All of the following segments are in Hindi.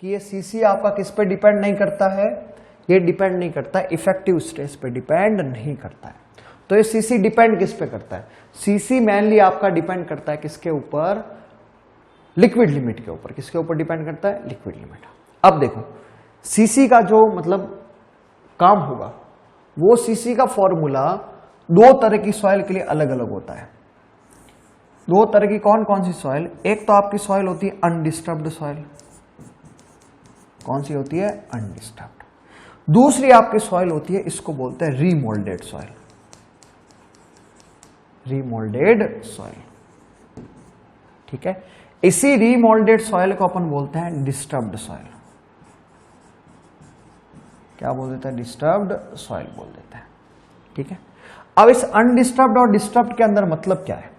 कि ये सीसी आपका किस पे डिपेंड नहीं करता है, ये डिपेंड नहीं करता, इफेक्टिव स्ट्रेस पे डिपेंड नहीं करता है। तो ये सीसी डिपेंड किस पे करता है? सीसी मेनली आपका डिपेंड करता है किसके ऊपर? लिक्विड लिमिट के ऊपर। किसके ऊपर डिपेंड करता है? Liquid limit. अब देखो सीसी का जो मतलब काम होगा, वो सीसी का फॉर्मूला दो तरह की सॉइल के लिए अलग अलग होता है। दो तरह की कौन कौन सी सॉइल? एक तो आपकी सॉइल होती है अनडिस्टर्ब्ड सॉइल। कौन सी होती है? अनडिस्टर्ब्ड। दूसरी आपकी सॉइल होती है, इसको बोलते हैं रीमोल्डेड सॉइल। रीमोल्डेड सॉइल, ठीक है। इसी रीमोल्डेड सॉइल को अपन बोलते हैं डिस्टर्ब्ड सॉइल। क्या बोल देता है? डिस्टर्ब्ड सॉइल बोल देता है, ठीक है। अब इस अनडिस्टर्ब्ड और डिस्टर्ब्ड के अंदर मतलब क्या है?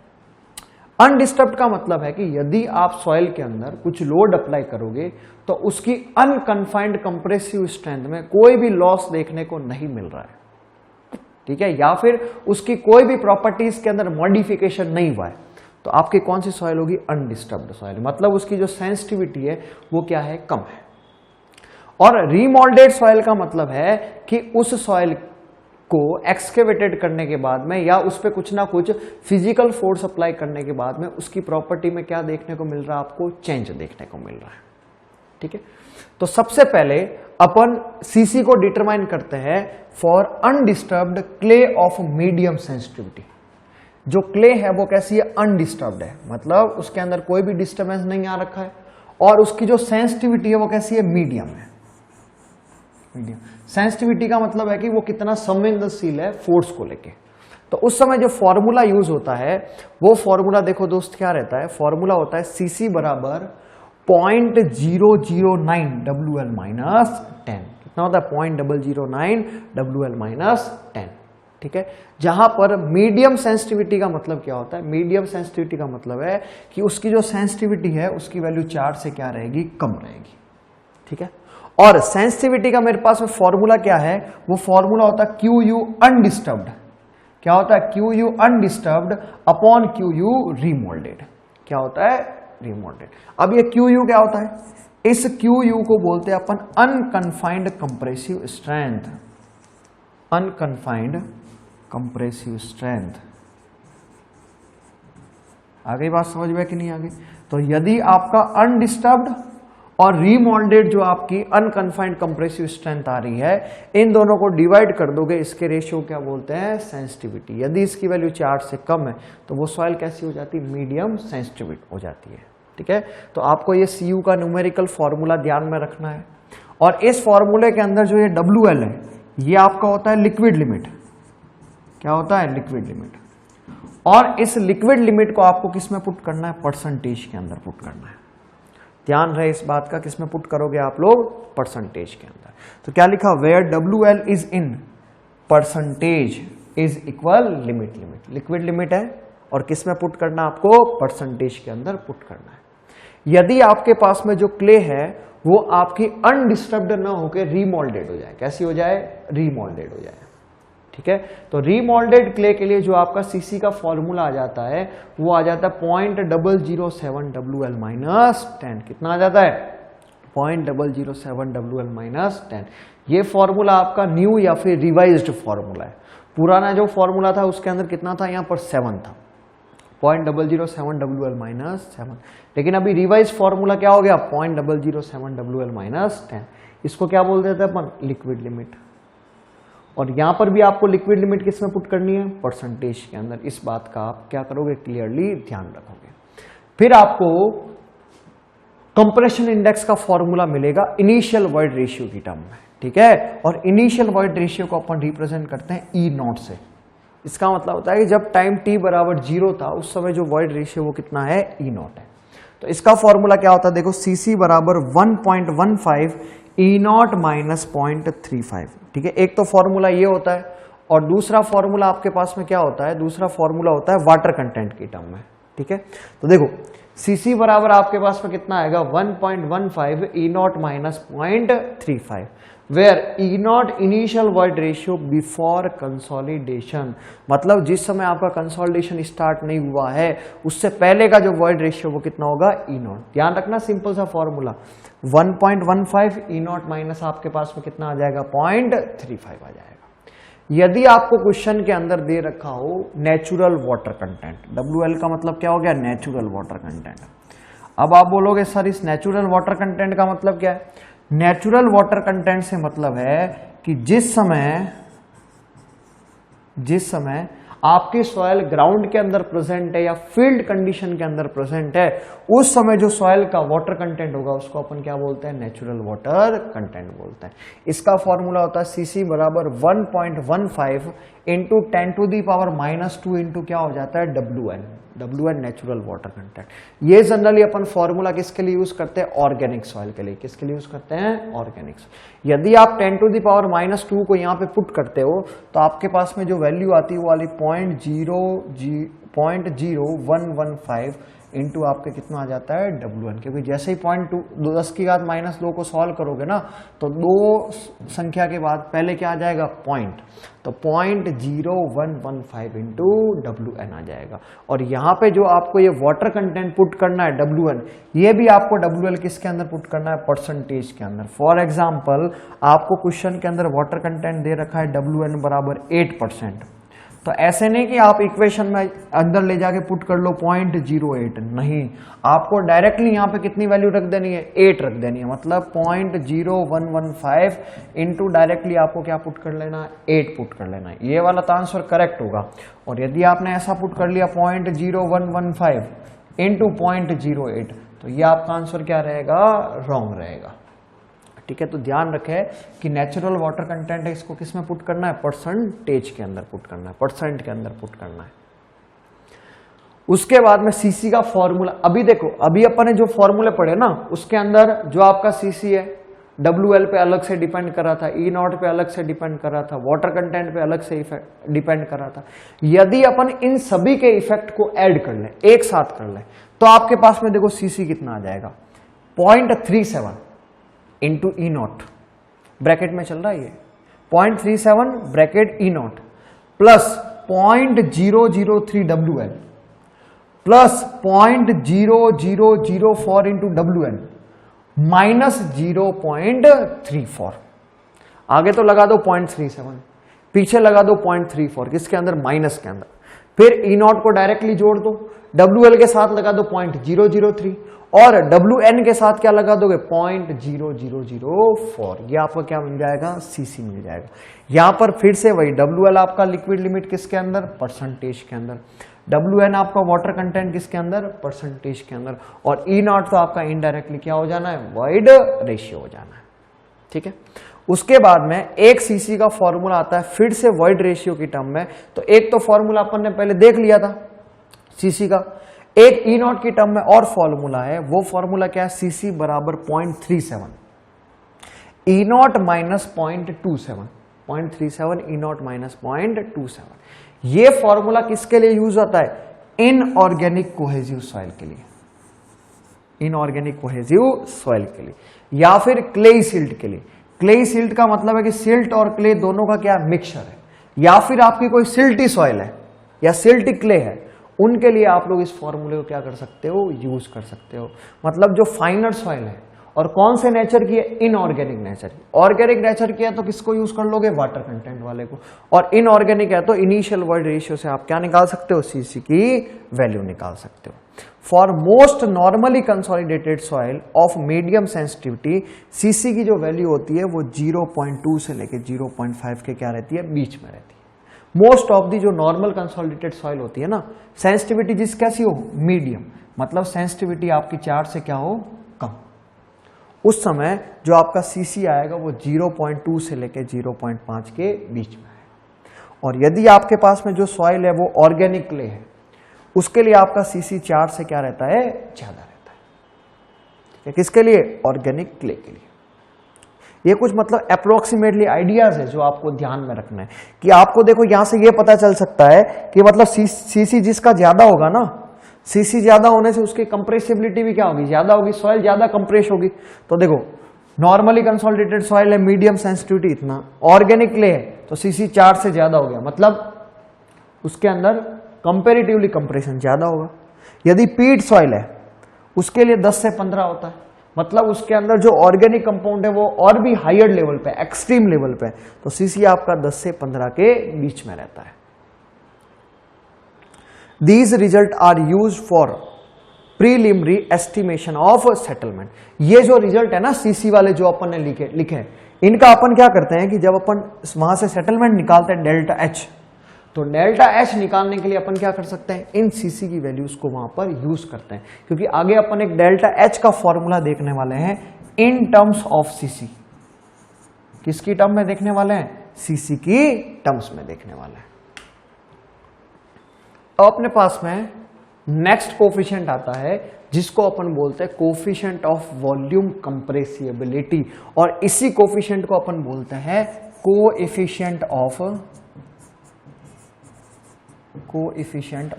अनडिस्टर्ब्ड का मतलब है कि यदि आप सॉइल के अंदर कुछ लोड अप्लाई करोगे तो उसकी अनकन्फाइंड कंप्रेसिव स्ट्रेंथ में कोई भी लॉस देखने को नहीं मिल रहा है, ठीक है, या फिर उसकी कोई भी प्रॉपर्टीज के अंदर मॉडिफिकेशन नहीं हुआ है, तो आपकी कौन सी सॉइल होगी? Undisturbed soil. मतलब उसकी जो सेंसिटिविटी है वो क्या है? कम है। और रीमोल्डेड सॉइल का मतलब है कि उस सॉइल को एक्सकेवेटेड करने के बाद में या उस पर कुछ ना कुछ फिजिकल फोर्स अप्लाई करने के बाद में उसकी प्रॉपर्टी में क्या देखने को मिल रहा है? आपको चेंज देखने को मिल रहा है, ठीक है। तो सबसे पहले अपन सीसी को डिटरमाइन करते हैं for undisturbed clay of medium sensitivity. जो क्ले है वो कैसी है? अनडिस्टर्ब्ड है, मतलब उसके अंदर कोई भी डिस्टर्बेंस नहीं आ रखा है, और उसकी जो सेंसिटिविटी है वो कैसी है? मीडियम है। मीडियम सेंसिटिविटी का मतलब है कि वो कितना संवेदनशील है फोर्स को लेके। तो उस समय जो फॉर्मूला यूज होता है वो फॉर्मूला देखो दोस्त क्या रहता है? फॉर्मूला होता है सीसी बराबर 0.009 WL माइनस 10। कितना होता है? 0.009 WL माइनस 10, ठीक है। जहां पर मीडियम सेंसिटिविटी का मतलब क्या होता है? मीडियम सेंसिटिविटी का मतलब है कि उसकी जो सेंसिटिविटी है उसकी वैल्यू 4 से क्या रहेगी? कम रहेगी, ठीक है। और सेंसिटिविटी का मेरे पास में फॉर्मूला क्या है? वो फॉर्मूला होता है QU अनडिस्टर्ब्ड। क्या होता है? QU undisturbed upon QU remoulded. क्या होता है? रीमोल्डेड। अब ये QU क्या होता है? इस QU को बोलते हैं अपन unconfined compressive strength. Unconfined compressive strength. आ गई बात समझ में कि नहीं आ गई? तो यदि आपका अनडिस्टर्ब्ड और रीमोल्डेड जो आपकी अनकन्फाइंड कंप्रेसिव स्ट्रेंथ आ रही है, इन दोनों को डिवाइड कर दोगे, इसके रेशियो क्या बोलते हैं? सेंसिटिविटी। यदि इसकी वैल्यू 4 से कम है तो वो सॉइल कैसी हो जाती है? मीडियम सेंसिटिव हो जाती है, ठीक है। तो आपको ये CU का न्यूमेरिकल फॉर्मूला ध्यान में रखना है। और इस फॉर्मूले के अंदर जो ये WL है ये आपका होता है लिक्विड लिमिट। क्या होता है? Liquid limit. और इस लिक्विड लिमिट को आपको किस में पुट करना है? परसेंटेज के अंदर पुट करना है। ध्यान रहे इस बात का, किसमें पुट करोगे आप लोग? परसेंटेज के अंदर। तो क्या लिखा? Where WL is in percentage is equal limit. Limit liquid limit है और किसमें पुट करना आपको? परसेंटेज के अंदर पुट करना है। यदि आपके पास में जो क्ले है वो आपकी अनडिस्टर्ब्ड ना होकर रीमोल्डेड हो जाए, कैसी हो जाए? रीमोल्डेड हो जाए, ठीक है। तो रीमोल्डेड क्ले के लिए जो आपका सीसी का फॉर्मूला आ जाता है वो आ जाता है 0.007 WL माइनस 10। कितना आ जाता है? 0.007 WL माइनस 10। ये फॉर्मूला आपका न्यू या फिर रिवाइज्ड फॉर्मूला है। पुराना जो फॉर्मूला था उसके अंदर कितना था? यहाँ पर 7 था, 0.007 WL माइनस 7। लेकिन अभी रिवाइज फॉर्मूला क्या हो गया? 0.007 WL माइनस 10। इसको क्या बोल देते हैं अपन? Liquid limit. और यहां पर भी आपको लिक्विड लिमिट किस में पुट करनी है? परसेंटेज के अंदर। इस बात का आप क्या करोगे? क्लियरली ध्यान रखोगे। फिर आपको कंप्रेशन इंडेक्स का फॉर्मूला मिलेगा इनिशियल वॉइड रेशियो की टर्म में, ठीक है। और इनिशियल वॉइड रेशियो को अपन रिप्रेजेंट करते हैं E0 से। इसका मतलब होता है कि जब टाइम t बराबर 0 था उस समय जो वॉइड रेशियो वो कितना है? E0 है। तो इसका फॉर्मूला क्या होता है? देखो CC बराबर 1.15 E0 माइनस 0.35, ठीक है। एक तो फॉर्मूला ये होता है और दूसरा फॉर्मूला आपके पास में क्या होता है? दूसरा फॉर्मूला होता है वाटर कंटेंट की टर्म में, ठीक है। तो देखो सीसी बराबर आपके पास में कितना आएगा 1.15 E naught minus 0.35 where E naught initial void ratio before consolidation, मतलब जिस समय आपका कंसोलिडेशन स्टार्ट नहीं हुआ है उससे पहले का जो वॉइड रेशियो वो कितना होगा ई नॉट। ध्यान रखना सिंपल सा फॉर्मूला 1.15 ई नॉट माइनस आपके पास में कितना आ जाएगा 0.35 आ जाएगा। यदि आपको क्वेश्चन के अंदर दे रखा हो नेचुरल वाटर कंटेंट, WL का मतलब क्या हो गया नेचुरल वाटर कंटेंट। अब आप बोलोगे सर इस नेचुरल वाटर कंटेंट का मतलब क्या है? नेचुरल वाटर कंटेंट से मतलब है कि जिस समय आपकी सॉइल ग्राउंड के अंदर प्रेजेंट है या फील्ड कंडीशन के अंदर प्रेजेंट है उस समय जो सॉइल का वाटर कंटेंट होगा उसको अपन क्या बोलते हैं नेचुरल वाटर कंटेंट बोलते हैं। इसका फॉर्मूला होता है सीसी बराबर 1.15 इंटू 10⁻⁻² इंटू क्या हो जाता है WN नेचुरल वाटर कंटेंट। ये जनरली अपन फॉर्मूला किसके लिए यूज करते हैं ऑर्गेनिक सॉइल के लिए। किसके लिए यूज करते हैं ऑर्गेनिक। यदि आप 10⁻² को यहाँ पे पुट करते हो तो आपके पास में जो वैल्यू आती है वो वाली 0.0115 इंटू आपके कितना आ जाता है WN, क्योंकि जैसे ही 10⁻² को सॉल्व करोगे ना तो 2 संख्या के बाद पहले क्या आ जाएगा पॉइंट, तो 0.0115 इंटू WN आ जाएगा। और यहाँ पे जो आपको ये वाटर कंटेंट पुट करना है WN, ये भी आपको WL किसके अंदर पुट करना है परसेंटेज के अंदर। फॉर एग्जाम्पल आपको क्वेश्चन के अंदर वाटर कंटेंट दे रखा है WN बराबर 8%, तो ऐसे नहीं कि आप इक्वेशन में अंदर ले जाके पुट कर लो 0.08, नहीं, आपको डायरेक्टली यहाँ पे कितनी वैल्यू रख देनी है 8 रख देनी है, मतलब 0.0115 इंटू डायरेक्टली आपको क्या पुट कर लेना है 8 पुट कर लेना है। ये वाला तो आंसर करेक्ट होगा। और यदि आपने ऐसा पुट कर लिया 0.0115 इंटू 0.08 तो ये आपका आंसर क्या रहेगा रॉन्ग रहेगा। ठीक है, तो ध्यान रखें कि नेचुरल वाटर कंटेंट है इसको किस में पुट करना है परसेंटेज के अंदर पुट करना है, परसेंट के अंदर पुट करना है। उसके बाद में सीसी का फॉर्मूला, अभी देखो अभी अपन ने जो फॉर्मूले पढ़े ना उसके अंदर जो आपका सीसी है WL पे अलग से डिपेंड कर रहा था, ई नॉट पे अलग से डिपेंड कर रहा था, वाटर कंटेंट पे अलग से डिपेंड कर रहा था। यदि अपन इन सभी के इफेक्ट को ऐड कर लें एक साथ कर लें तो आपके पास में देखो सीसी कितना आ जाएगा 0.37 इंटू ई नॉट, ब्रैकेट में चल रहा है ये 0.37 bracket E not plus 0.003 WL plus 0.0004 into WN minus 0.34। आगे तो लगा दो 0.37, पीछे लगा दो 0.34 किसके अंदर माइनस के अंदर, फिर ई नॉट को डायरेक्टली जोड़ दो, WL के साथ लगा दो 0.003 और WN के साथ क्या लगा दोगे 0.0004। ये आपका क्या मिल जाएगा सीसी मिल जाएगा। यहां पर फिर से वही WL आपका लिक्विड लिमिट किसके अंदर परसेंटेज के अंदर, WN आपका वाटर कंटेंट किसके अंदर परसेंटेज के अंदर, और ई नॉट तो आपका इनडायरेक्टली क्या हो जाना है वॉइड रेशियो हो जाना है। ठीक है, उसके बाद में एक सीसी का फॉर्मूला आता है फिर से वॉइड रेशियो की टर्म में। तो एक तो फॉर्मूला अपन ने पहले देख लिया था सीसी का, एक ई नॉट की टर्म में और फॉर्मूला है, वो फॉर्मूला क्या है सीसी बराबर 0.37 E naught minus 0.37 E naught minus 0.27। ये फॉर्मूला किसके लिए यूज होता है इनऑर्गेनिक कोहेसिव सॉइल के लिए, इनऑर्गेनिक कोहेसिव सॉइल के लिए या फिर क्लेई सिल्ट के लिए। क्लेई सिल्ट का मतलब है कि सिल्ट और क्ले दोनों का क्या मिक्सचर है, या फिर आपकी कोई सिल्टी सॉइल है या सिल्टी क्ले है, उनके लिए आप लोग इस फॉर्मूले को क्या कर सकते हो यूज कर सकते हो। मतलब जो फाइनर सॉइल है और कौन से नेचर की है इनऑर्गेनिक नेचर, ऑर्गेनिक नेचर की है तो किसको यूज कर लोगे वाटर कंटेंट वाले को, और इनऑर्गेनिक है तो इनिशियल वॉइड रेशियो से आप क्या निकाल सकते हो सीसी की वैल्यू निकाल सकते हो। For most normally consolidated soil of medium sensitivity CC की जो वैल्यू होती है वो 0.2 से लेके 0.5 के क्या रहती है बीच में रहती है। मोस्ट ऑफ दी जो नॉर्मल कंसोलिडेटेड सॉइल होती है ना सेंसिटिविटी जिस कैसी हो मीडियम, मतलब सेंसिटिविटी आपकी 4 से क्या हो कम, उस समय जो आपका सीसी आएगा वो 0.2 से लेके 0.5 के बीच में है। और यदि आपके पास में जो सॉइल है वो ऑर्गेनिक क्ले है उसके लिए आपका सीसी 4 से क्या रहता है ज्यादा रहता है। ठीक है, किसके लिए ऑर्गेनिक क्ले के लिए। ये कुछ मतलब अप्रोक्सीमेटली आइडियाज है जो आपको ध्यान में रखना है कि आपको देखो यहां से ये पता चल सकता है कि मतलब सीसी जिसका ज्यादा होगा ना, सीसी ज्यादा होने से उसकी कंप्रेसिबिलिटी भी क्या होगी, ज्यादा होगी, सॉइल ज्यादा कंप्रेस होगी। तो देखो नॉर्मली कंसोलिडेटेड सॉइल है, मीडियम सेंसिटिविटी इतना, ऑर्गेनिक क्ले है तो सीसी 4 से ज्यादा हो गया, मतलब उसके अंदर कंपेरेटिवली कंप्रेशन ज्यादा होगा। यदि पीट सॉइल है उसके लिए 10 से 15 होता है, मतलब उसके अंदर जो ऑर्गेनिक कंपाउंड है वो और भी हायर लेवल पे, एक्सट्रीम लेवल पे, तो सीसी आपका 10 से 15 के बीच में रहता है। These results are used for preliminary estimation of settlement। ये जो रिजल्ट है ना सीसी वाले जो अपन ने लिखे इनका अपन क्या करते हैं कि जब अपन वहां से सेटलमेंट निकालते हैं डेल्टा एच, तो डेल्टा एच निकालने के लिए अपन क्या कर सकते हैं, इन सीसी की वैल्यूज को वहां पर यूज करते हैं, क्योंकि आगे अपन एक डेल्टा एच का फॉर्मूला देखने वाले हैं इन टर्म्स ऑफ सीसी। किसकी टर्म में देखने वाले हैं, सीसी की टर्म्स में देखने वाले हैं। तो अपने पास में नेक्स्ट कोफिशिएंट आता है जिसको अपन बोलते हैं कोफिशिएंट ऑफ वॉल्यूम कंप्रेसिबिलिटी, और इसी कोफिशिएंट को अपन बोलते हैं कोएफिशिएंट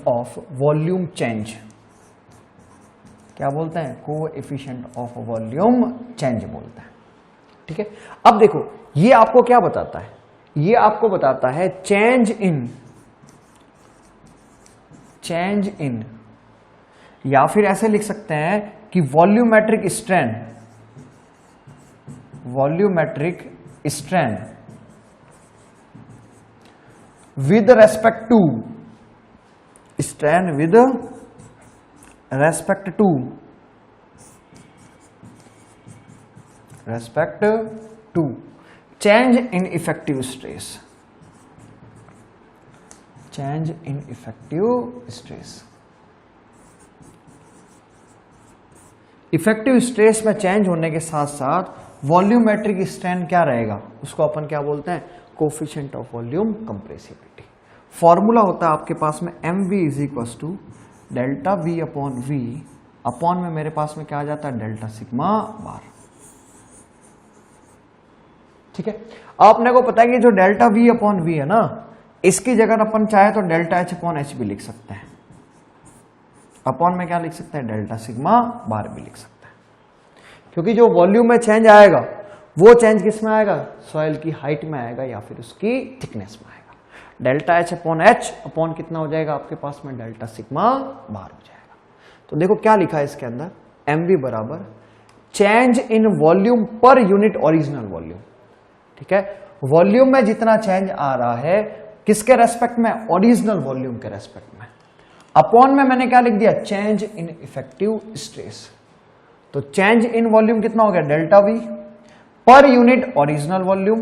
ऑफ वॉल्यूम चेंज। क्या बोलते हैं, कोएफिशिएंट ऑफ वॉल्यूम चेंज बोलते हैं। ठीक है, अब देखो ये आपको क्या बताता है, ये आपको बताता है चेंज इन, या फिर ऐसे लिख सकते हैं कि volumetric strain with respect to change in effective stress. Effective stress में चेंज होने के साथ साथ वॉल्यूमेट्रिक स्ट्रेन क्या रहेगा, उसको अपन क्या बोलते हैं, coefficient of volume compressibility. Formula होता है आपके पास में mv is equal to delta we upon v, upon में मेरे पास में क्या आ जाता है, डेल्टा सिग्मा बार। ठीक है, आपने को पता है कि जो डेल्टा वी अपॉन वी है ना, इसकी जगह अपन चाहे तो डेल्टा एच अपॉन एच भी लिख सकते हैं, अपॉन में क्या लिख सकते हैं, डेल्टा सिग्मा बार भी लिख सकते हैं, क्योंकि जो वॉल्यूम में चेंज आएगा वो चेंज किस में आएगा, सॉइल की हाइट में आएगा या फिर उसकी थिकनेस में आएगा। Delta H upon H upon कितना हो जाएगा आपके पास में, डेल्टा सिग्मा बार हो जाएगा। तो देखो क्या लिखा है इसके अंदर, एम वी बराबर change in volume per unit original volume. ठीक है, वॉल्यूम में जितना चेंज आ रहा है किसके रेस्पेक्ट में, ओरिजिनल वॉल्यूम के रेस्पेक्ट में, अपॉन में मैंने क्या लिख दिया, चेंज इन इफेक्टिव स्ट्रेस। तो चेंज इन वॉल्यूम कितना हो गया, delta we per unit original volume,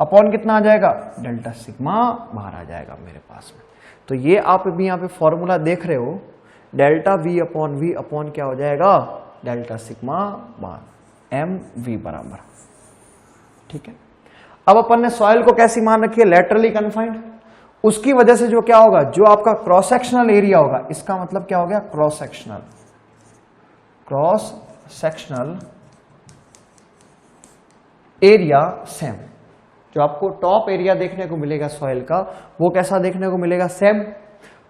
upon कितना आ जाएगा, डेल्टा सिग्मा बाहर आ जाएगा मेरे पास में। तो ये आप भी यहाँ पे फॉर्मूला देख रहे हो, डेल्टा वी अपॉन क्या हो जाएगा, delta sigma bar, m v बराबर। ठीक है, अब अपन ने सॉइल को कैसी मान रखी है, लेटरली कन्फाइंड। उसकी वजह से जो क्या होगा, जो आपका क्रॉस सेक्शनल एरिया होगा, इसका मतलब क्या हो गया, क्रॉस सेक्शनल एरिया सेम। जो आपको टॉप एरिया देखने को मिलेगा सॉइल का, वो कैसा देखने को मिलेगा, सेम।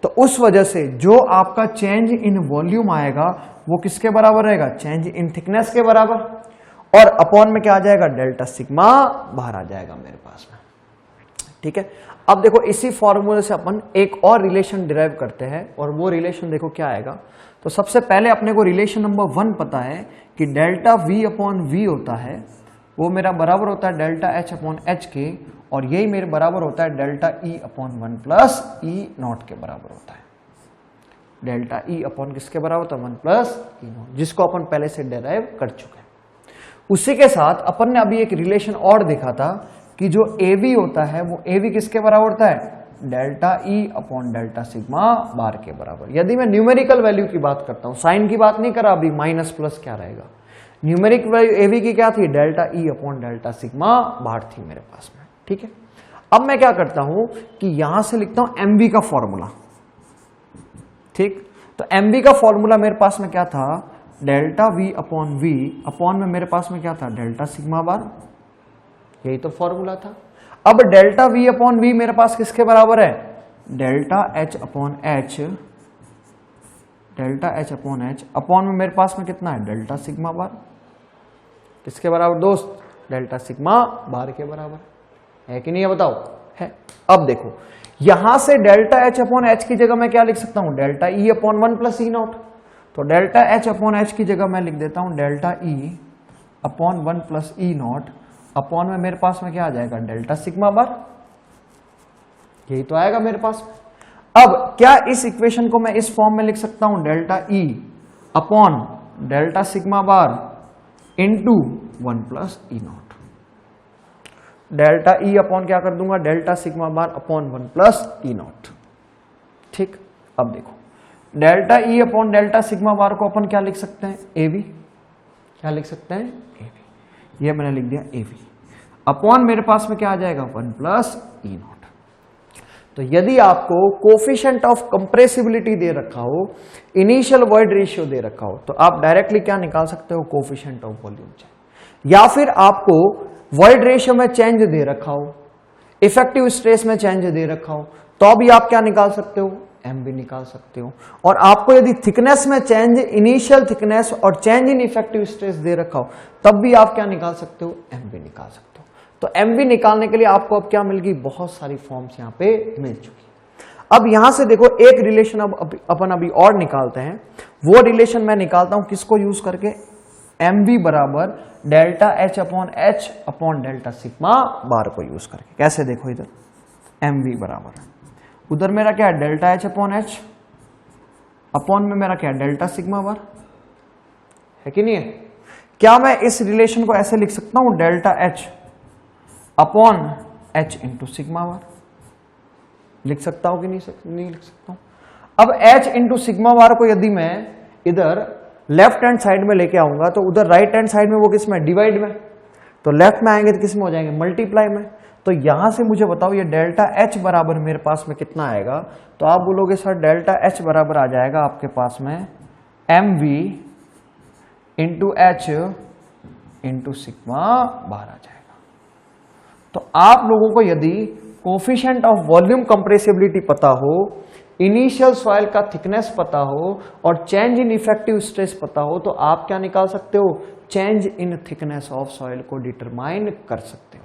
तो उस वजह से जो आपका चेंज इन वॉल्यूम आएगा वो किसके बराबर रहेगा, चेंज इन थिकनेस के बराबर, और अपॉन में क्या आ जाएगा, डेल्टा सिग्मा बाहर आ जाएगा मेरे पास में। ठीक है, अब देखो इसी फॉर्मूले से अपन एक और रिलेशन डिराइव करते हैं, और वो रिलेशन देखो क्या आएगा। तो सबसे पहले अपने को रिलेशन नंबर 1 पता है कि डेल्टा वी अपॉन वी होता है, वो मेरा बराबर होता है डेल्टा एच अपॉन एच के, और यही मेरे बराबर होता है delta E upon 1 plus E not के बराबर होता है। डेल्टा ई अपॉन किसके बराबर होता है, 1 प्लस ई नॉट, जिसको अपन पहले से डिराइव कर चुके हैं। उसी के साथ अपन ने अभी एक रिलेशन और देखा था कि जो AV होता है वो AV किसके बराबर होता है, delta E upon delta sigma bar के बराबर। यदि मैं न्यूमेरिकल वैल्यू की बात करता हूं, साइन की बात नहीं करा अभी, माइनस प्लस क्या रहेगा, न्यूमेरिक वैल्यू AV की क्या थी, delta E upon delta sigma bar थी मेरे पास में। ठीक है, अब मैं क्या करता हूं कि यहां से लिखता हूं MV का फॉर्मूला। ठीक, तो MV का फॉर्मूला मेरे पास में क्या था, delta V upon V, upon में मेरे पास में क्या था, डेल्टा सिग्मा बार, यही तो फॉर्मूला था। अब डेल्टा V अपॉन V मेरे पास किसके बराबर है, delta H upon H delta H upon H, upon में मेरे पास में कितना है डेल्टा सिग्मा बार, किसके बराबर दोस्त, डेल्टा सिग्मा बार के बराबर है कि नहीं है बताओ, है। अब देखो यहां से डेल्टा एच अपॉन एच की जगह मैं क्या लिख सकता हूं, delta E upon 1 plus E not. तो डेल्टा एच अपॉन एच की जगह मैं लिख देता हूं delta E upon 1 plus E not, upon में मेरे पास में क्या आ जाएगा डेल्टा सिग्मा बार, यही तो आएगा मेरे पास। अब क्या इस इक्वेशन को मैं इस फॉर्म में लिख सकता हूं, डेल्टा ई upon delta sigma bar into 1 plus E naught, delta ई अपॉन क्या कर दूंगा delta sigma bar upon 1 plus E naught. ठीक, अब देखो डेल्टा ई अपॉन डेल्टा सिग्मा बार को अपन क्या लिख सकते हैं, ए बी, क्या लिख सकते हैं ए बी, ये मैंने लिख दिया ए बी, अपॉन मेरे पास में क्या आ जाएगा 1 प्लस ई नॉट। तो यदि आपको कोफिशिएंट ऑफ कंप्रेसिबिलिटी दे रखा हो, इनिशियल वॉइड रेशियो दे रखा हो, तो आप डायरेक्टली क्या निकाल सकते हो, कोफिशिएंट ऑफ वॉल्यूम चेंज। या फिर आपको वॉइड रेशियो में चेंज दे रखा हो, इफेक्टिव स्ट्रेस में चेंज दे रखा हो, तो भी आप क्या निकाल सकते हो, एम भी निकाल सकते हो। और आपको यदि थिकनेस में चेंज, इनिशियल थिकनेस और चेंज इन इफेक्टिव स्ट्रेस दे रखा हो, तब भी आप क्या निकाल सकते हो, एम भी निकाल सकते हो। तो एम भी निकालने के लिए आपको अब क्या मिल गई, बहुत सारी फॉर्म्स यहां पे मिल चुकी। अब यहां से देखो एक रिलेशन अब अपन अभी और निकालते हैं, वो रिलेशन मैं निकालता हूं किसको यूज करके, एम बी बराबर delta H upon delta sigma bar को यूज करके। कैसे देखो इधर, एम बी बराबर उधर मेरा क्या है डेल्टा एच अपॉन में मेरा क्या है डेल्टा सिग्मा बार, है कि नहीं है। क्या मैं इस रिलेशन को ऐसे लिख सकता हूं, delta H upon H into sigma bar, लिख सकता हूं कि नहीं लिख सकता हूं। अब एच इंटू सिग्मा बार को यदि मैं इधर लेफ्ट हैंड साइड में लेके आऊंगा तो उधर राइट हैंड साइड में वो किस में, डिवाइड में, तो लेफ्ट में आएंगे तो किस में हो जाएंगे, मल्टीप्लाई में। तो यहां से मुझे बताओ ये डेल्टा एच बराबर मेरे पास में कितना आएगा, तो आप बोलोगे सर डेल्टा एच बराबर आ जाएगा आपके पास में M V into H into sigma bar आ जाएगा। तो आप लोगों को यदि कोफिशिएंट ऑफ वॉल्यूम कंप्रेसिबिलिटी पता हो, इनिशियल सॉइल का थिकनेस पता हो और चेंज इन इफेक्टिव स्ट्रेस पता हो, तो आप क्या निकाल सकते हो, change in thickness of soil को डिटरमाइन कर सकते हो।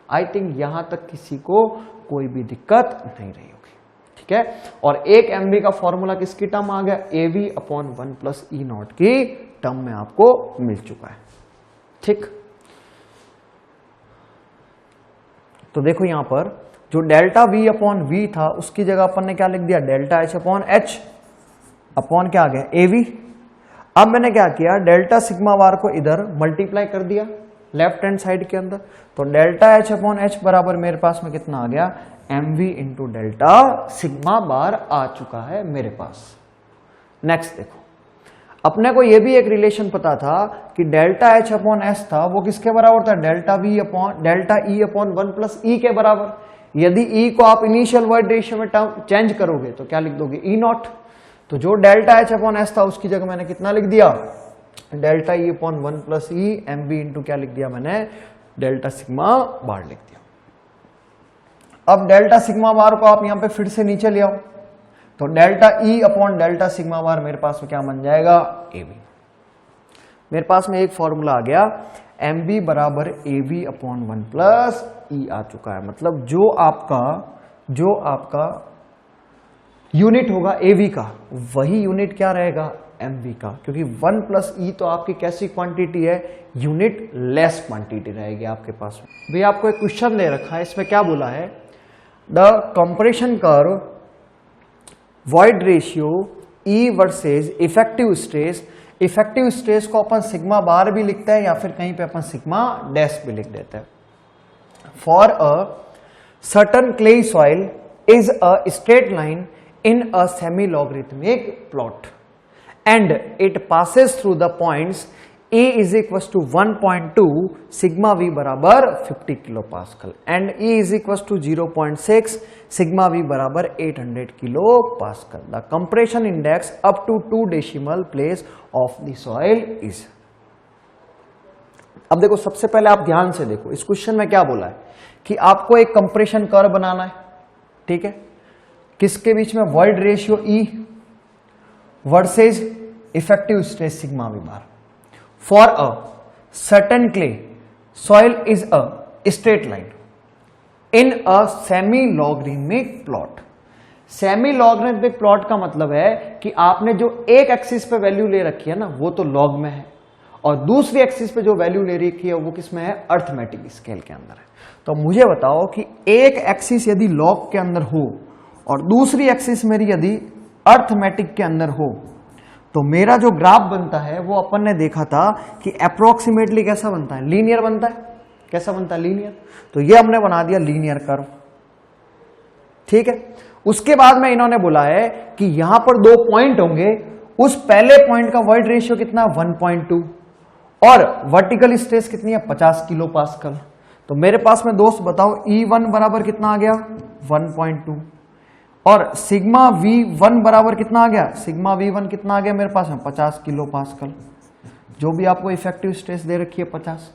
आई थिंक यहां तक किसी को कोई भी दिक्कत नहीं रही होगी, ठीक है। और एक एमवी का फॉर्मूला किसकी टर्म आ गया, A V upon 1 plus E not की टर्म में आपको मिल चुका है, ठीक। तो देखो यहां पर जो डेल्टा वी अपॉन वी था उसकी जगह अपन ने क्या लिख दिया, delta H upon H upon क्या आ गया, ए वी। अब मैंने क्या किया, डेल्टा सिग्मा बार को इधर मल्टीप्लाई कर दिया लेफ्ट हैंड साइड के अंदर, तो डेल्टा एच अपॉन एच बराबर मेरे पास में कितना आ गया, M V into delta sigma bar आ चुका है मेरे पास। नेक्स्ट देखो, अपने को यह भी एक रिलेशन पता था कि डेल्टा एच अपॉन एस था, वो किसके बराबर था, delta we upon delta E upon 1 plus E के बराबर। यदि ई को आप इनिशियल वॉइड रेशियो में चेंज करोगे तो क्या लिख दोगे, ई नॉट। तो जो डेल्टा एच अपॉन एस था उसकी जगह मैंने कितना लिख दिया, डेल्टा ई upon 1 plus e m b into क्या लिख दिया मैंने, डेल्टा सिग्मा बार लिख दिया। अब डेल्टा सिग्मा बार को आप यहां पे फिर से नीचे ले आओ, तो डेल्टा ई अपॉन डेल्टा सिग्मा बार मेरे पास में क्या बन जाएगा, ए बी। मेरे पास में एक फॉर्मूला आ गया, एम बी बराबर ए बी अपॉन 1 प्लस ई आ चुका है। मतलब जो आपका यूनिट होगा ए वी का, वही यूनिट क्या रहेगा, एम वी का, क्योंकि 1 प्लस ई तो आपकी कैसी क्वांटिटी है, यूनिट लेस क्वांटिटी रहेगी आपके पास में। भाई आपको एक क्वेश्चन दे रखा है, इसमें क्या बोला है, the compression curve void ratio E versus effective stress. Effective stress को अपन सिग्मा बार भी लिखते हैं या फिर कहीं पे अपन सिग्मा डैश भी लिख देते हैं। For a certain clay soil is a straight line in a semi logarithmic plot and it passes through the points a is equal to 1.2 sigma v बराबर 50 kilo pascal and e is equal to 0.6 sigma v बराबर 800 kilo pascal. The compression index up to 2 decimal place of the soil is. अब देखो, सबसे पहले आप ध्यान से देखो, इस क्वेश्चन में क्या बोला है कि आपको एक कंप्रेशन कर्व बनाना है, ठीक है, किसके बीच में, void ratio E versus effective stress sigma we bar for a certain clay soil is a straight line in a semi logarithmic plot. Semi logarithmic plot का मतलब है कि आपने जो एक एक्सिस पे वैल्यू ले रखी है ना वो तो लॉग में है, और दूसरी एक्सिस पे जो वैल्यू ले रखी है वो किस में है, अर्थमेटिक स्केल के अंदर है। तो मुझे बताओ कि एक एक्सिस यदि लॉग के अंदर हो और दूसरी एक्सिस मेरी यदि अर्थमेटिक के अंदर हो, तो मेरा जो ग्राफ बनता है वो अपन ने देखा था कि अप्रोक्सीमेटली कैसा बनता है, लीनियर बनता है। कैसा बनता है, लीनियर। तो ये हमने बना दिया लीनियर कर्व, ठीक है। उसके बाद में इन्होंने बोला है कि यहां पर दो पॉइंट होंगे, उस पहले पॉइंट का वर्ड रेशियो कितना, 1.2, और वर्टिकल स्ट्रेस कितनी है, 50 किलो पास्कल। तो मेरे पास में दोस्त बताओ E1 बराबर कितना आ गया, 1.2, और सिग्मा V1 बराबर कितना आ गया, सिग्मा V1 कितना आ गया मेरे पास में, 50 किलो पास्कल। जो भी आपको इफेक्टिव स्ट्रेस दे रखी है 50।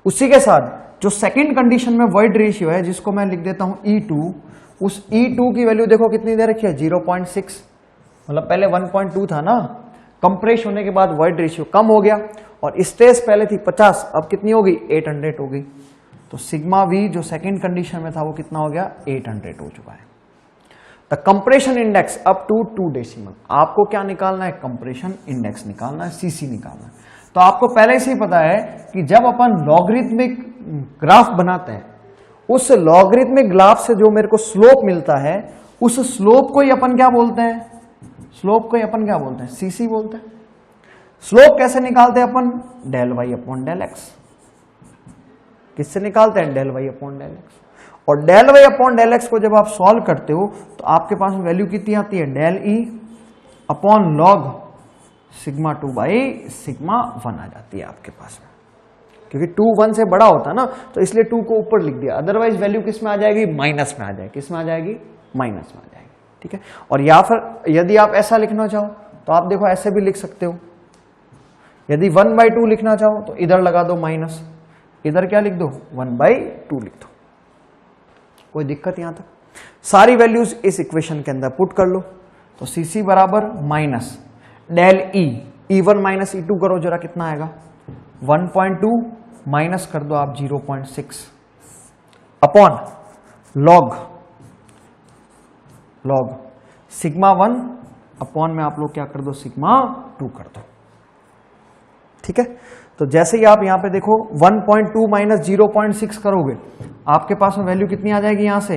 उसी के साथ जो सेकंड कंडीशन में वॉइड रेशियो है, जिसको मैं लिख देता हूं E2, उस E2 की वैल्यू देखो कितनी दे रखी है, 0.6। मतलब पहले 1.2 था ना, कंप्रेस होने के बाद वॉइड रेशियो कम हो गया, और स्ट्रेस पहले थी 50, अब कितनी हो गई, 800 हो गई। तो सिग्मा V जो सेकंड कंडीशन में था वो कितना हो गया, 800 हो चुका है। The compression index up to 2 decimal. आपको क्या निकालना है, कंप्रेशन इंडेक्स निकालना है, CC निकालना है। तो आपको पहले से ही पता है कि जब अपन लॉगरिथमिक ग्राफ बनाते हैं, उस लॉगरिथमिक ग्राफ से जो मेरे को स्लोप मिलता है, उस स्लोप को ही अपन क्या बोलते हैं, स्लोप को ही अपन क्या बोलते हैं, CC बोलते हैं। स्लोप कैसे निकालते हैं अपन, del Y upon del X. किससे निकालते हैं, del Y upon del X. और del Y upon del X को जब आप सॉल्व करते हो तो आपके पास वैल्यू कितनी आती है, del e upon log sigma 2 by sigma 1 आ जाती है आपके पास में, क्योंकि 2 1 से बड़ा होता है ना, तो इसलिए 2 को ऊपर लिख दिया। अदरवाइज वैल्यू किस में आ जाएगी, माइनस में आ जाएगी। किस में आ जाएगी, माइनस में आ जाएगी, ठीक है। और या फिर यदि आप ऐसा लिखना चाहो तो आप देखो ऐसे भी लिख सकते हो। यदि 1/2 लिखना चाहो तो इधर लगा दो माइनस, इधर क्या लिख दो, 1/2 लिख दो। कोई दिक्कत यहां तक। सारी वैल्यूज इस इक्वेशन के अंदर पुट कर लो। तो CC बराबर minus del E1 minus E2 करो जरा, कितना आएगा, 1.2 माइनस कर दो आप 0.6 अपॉन लॉग सिग्मा 1 अपॉन में आप लोग क्या कर दो, सिग्मा 2 कर दो, ठीक है। तो जैसे ही आप यहां पे देखो 1.2 माइनस 0.6 करोगे, आपके पास में वैल्यू कितनी आ जाएगी, यहां से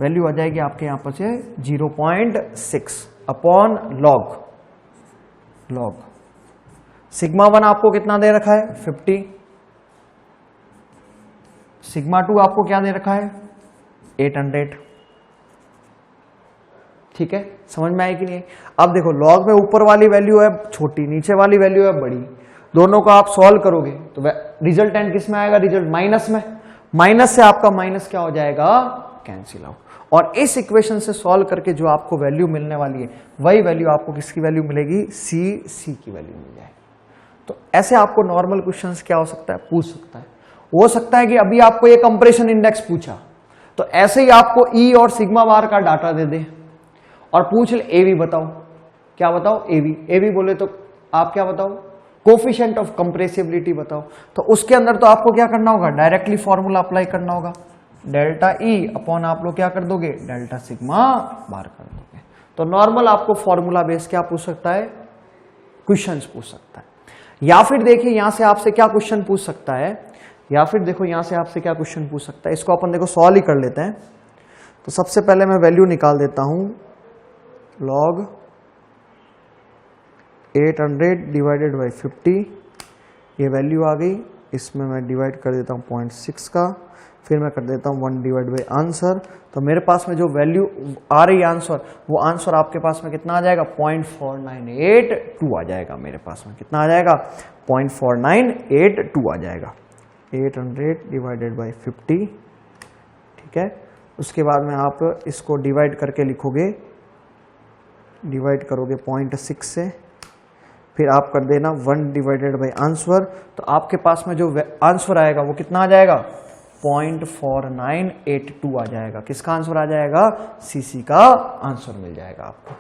वैल्यू आ जाएगी आपके यहां पर से 0.6 अपॉन लॉग सिग्मा 1 आपको कितना दे रखा है, 50। सिग्मा 2 आपको क्या दे रखा है, 800, ठीक है। समझ में आई कि नहीं। अब देखो लॉग में ऊपर वाली वैल्यू है छोटी, नीचे वाली वैल्यू है बड़ी, दोनों को आप सॉल्व करोगे तो रिजल्टेंट किस में आएगा, रिजल्ट माइनस में। माइनस से आपका माइनस क्या हो जाएगा, कैंसिल आउट। और इस इक्वेशन से सॉल्व करके जो आपको वैल्यू मिलने वाली है, वही वैल्यू आपको किसकी वैल्यू मिलेगी, C की वैल्यू मिल जाएगी। तो ऐसे आपको नॉर्मल क्वेश्चंस क्या हो सकता है, पूछ सकता है। हो सकता है कि अभी आपको ये कंप्रेशन इंडेक्स पूछा, तो ऐसे ही आपको E और सिग्मा बार का डाटा दे दे और पूछ ले AV बताओ, क्या बताओ, AV बोले तो आप क्या बताओ, कोफिशिएंट ऑफ कंप्रेसिबिलिटी बताओ। तो उसके अंदर तो आपको क्या करना होगा, डायरेक्टली फॉर्मूला अप्लाई करना होगा, डेल्टा E अपॉन आप लोग क्या कर दोगे, डेल्टा सिग्मा बार कर दोगे। तो नॉर्मल आपको फॉर्मूला बेस क्या पूछ सकता है, क्वेश्चंस पूछ सकता है। या फिर देखिए यहां से आपसे क्या क्वेश्चन पूछ सकता है, या फिर देखो यहां से आपसे क्या क्वेश्चन पूछ सकता है, इसको अपन देखो सॉल्व ही कर लेते हैं। तो सबसे पहले मैं वैल्यू निकाल देता हूं, लॉग 800 डिवाइडेड बाई 50, ये वैल्यू आ गई। इसमें मैं डिवाइड कर देता हूँ 0.6 का, फिर मैं कर देता हूँ 1 डिवाइड बाई आंसर। तो मेरे पास में जो वैल्यू आ रही है आंसर, वो आंसर आपके पास में कितना आ जाएगा, 0.4982 आ जाएगा। मेरे पास में कितना आ जाएगा, 0.4982 आ जाएगा। 800 डिवाइडेड बाई 50, ठीक है। उसके बाद में आप इसको डिवाइड करके लिखोगे, डिवाइड करोगे 0.6 से, फिर आप कर देना 1 डिवाइडेड बाई आंसर। तो आपके पास में जो आंसर आएगा वो कितना आ जाएगा, 0.4982 आ जाएगा। किसका आंसर आ जाएगा, CC का आंसर मिल जाएगा आपको,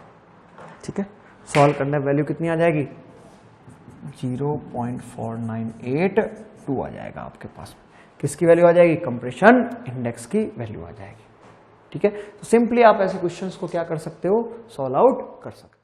ठीक है। सॉल्व करने वैल्यू कितनी आ जाएगी 0.4982 आ जाएगा आपके पास। किसकी वैल्यू आ जाएगी कंप्रेशन इंडेक्स की वैल्यू आ जाएगी। ठीक है, तो सिंपली आप ऐसे क्वेश्चंस को क्या कर सकते हो सॉल्व आउट कर सकते हो।